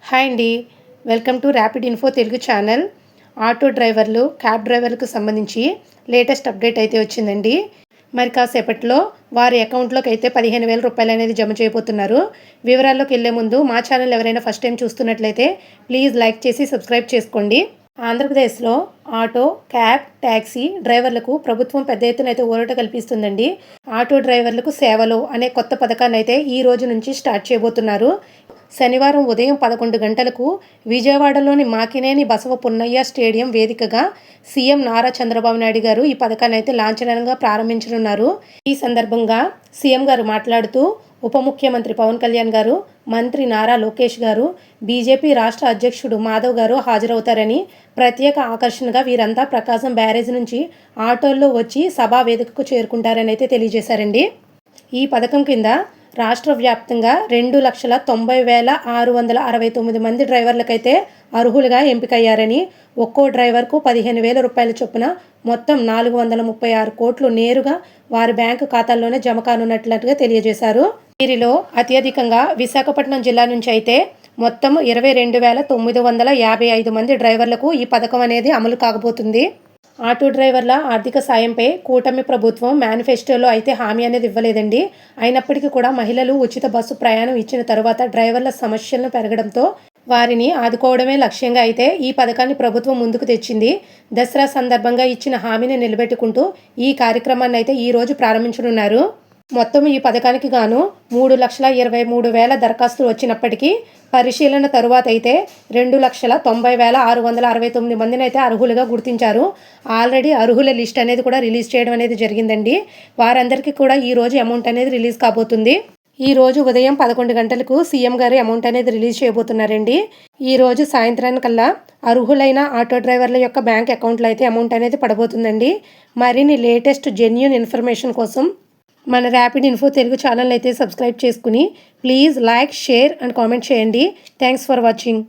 Hi అండి. Welcome to rapid info Telugu channel. Auto డ్రైవర్లు, cab డ్రైవర్లకు సంబంధించి లేటెస్ట్ అప్డేట్ అయితే వచ్చిందండి. మరి కాసేపట్లో వారి అకౌంట్లోకి అయితే 15,000 రూపాయలు అనేది జమ చేయబోతున్నారు. వివరాల్లోకి వెళ్ళే ముందు మా ఛానల్ ఎవరైనా ఫస్ట్ టైం చూస్తున్నట్లయితే ప్లీజ్ లైక్ చేసి సబ్స్క్రైబ్ చేసుకోండి. ఆంధ్రప్రదేశ్లో ఆటో, క్యాబ్, ట్యాక్సీ డ్రైవర్లకు ప్రభుత్వం పెద్ద ఎత్తున అయితే ఊరట కల్పిస్తుందండి. ఆటో డ్రైవర్లకు సేవలు అనే కొత్త పథకాన్ని అయితే ఈ రోజు నుంచి స్టార్ట్ చేయబోతున్నారు. శనివారం ఉదయం 11 గంటలకు విజయవాడలోని మాకినేని బసవ పున్నయ్య స్టేడియం వేదికగా సీఎం నారా చంద్రబాబు నాయుడు గారు ఈ పథకాన్ని అయితే లాంఛనంగా ప్రారంభించనున్నారు. ఈ సందర్భంగా సీఎం గారు మాట్లాడుతూ ఉప ముఖ్యమంత్రి పవన్ కళ్యాణ్ గారు, మంత్రి నారా లోకేష్ గారు, బీజేపీ రాష్ట్ర అధ్యక్షుడు మాధవ్ గారు హాజరవుతారని, ప్రత్యేక ఆకర్షణగా వీరంతా ప్రకాశం బ్యారేజ్ నుంచి ఆటోల్లో వచ్చి సభా వేదికకు చేరుకుంటారని అయితే తెలియజేశారండి. ఈ పథకం కింద రాష్ట్ర వ్యాప్తంగా 2,90,669 మంది డ్రైవర్లకైతే అర్హులుగా ఎంపికయ్యారని, ఒక్కో డ్రైవర్కు 15,000 రూపాయల చొప్పున మొత్తం 436 కోట్లు నేరుగా వారి బ్యాంకు ఖాతాల్లోనే జమ కానున్నట్లుగా తెలియజేశారు. వీరిలో అత్యధికంగా విశాఖపట్నం జిల్లా నుంచి అయితే మొత్తం 22,955 మంది డ్రైవర్లకు ఈ పథకం అనేది అమలు కాకపోతుంది. ఆటో డ్రైవర్ల ఆర్థిక సాయంపై కూటమి ప్రభుత్వం మేనిఫెస్టోలో అయితే హామీ అనేది ఇవ్వలేదండి. అయినప్పటికీ కూడా మహిళలు ఉచిత బస్సు ప్రయాణం ఇచ్చిన తరువాత డ్రైవర్ల సమస్యలను పెరగడంతో వారిని ఆదుకోవడమే లక్ష్యంగా అయితే ఈ పథకాన్ని ప్రభుత్వం ముందుకు తెచ్చింది. దసరా సందర్భంగా ఇచ్చిన హామీని నిలబెట్టుకుంటూ ఈ కార్యక్రమాన్ని అయితే ఈరోజు ప్రారంభించనున్నారు. మొత్తం ఈ పథకానికి గాను 3,23,000 దరఖాస్తులు వచ్చినప్పటికీ పరిశీలన తరువాత అయితే 2,90,669 మందిని అయితే అర్హులుగా గుర్తించారు. ఆల్రెడీ అర్హుల లిస్ట్ అనేది కూడా రిలీజ్ చేయడం అనేది జరిగిందండి. వారందరికీ కూడా ఈరోజు అమౌంట్ అనేది రిలీజ్ కాబోతుంది. ఈ రోజు ఉదయం 11 గంటలకు సీఎం గారు అమౌంట్ అనేది రిలీజ్ చేయబోతున్నారండి. ఈ రోజు సాయంత్రానికల్లా అర్హులైన ఆటో డ్రైవర్ల యొక్క బ్యాంక్ అకౌంట్లో అయితే అమౌంట్ అనేది పడబోతుందండి. మరిన్ని లేటెస్ట్ జెన్యూన్ ఇన్ఫర్మేషన్ కోసం మన ర్యాపిడ్ ఇన్ఫో తెలుగు ఛానల్ అయితే సబ్స్క్రైబ్ చేసుకుని please like, share and comment చేయండి. Thanks for watching.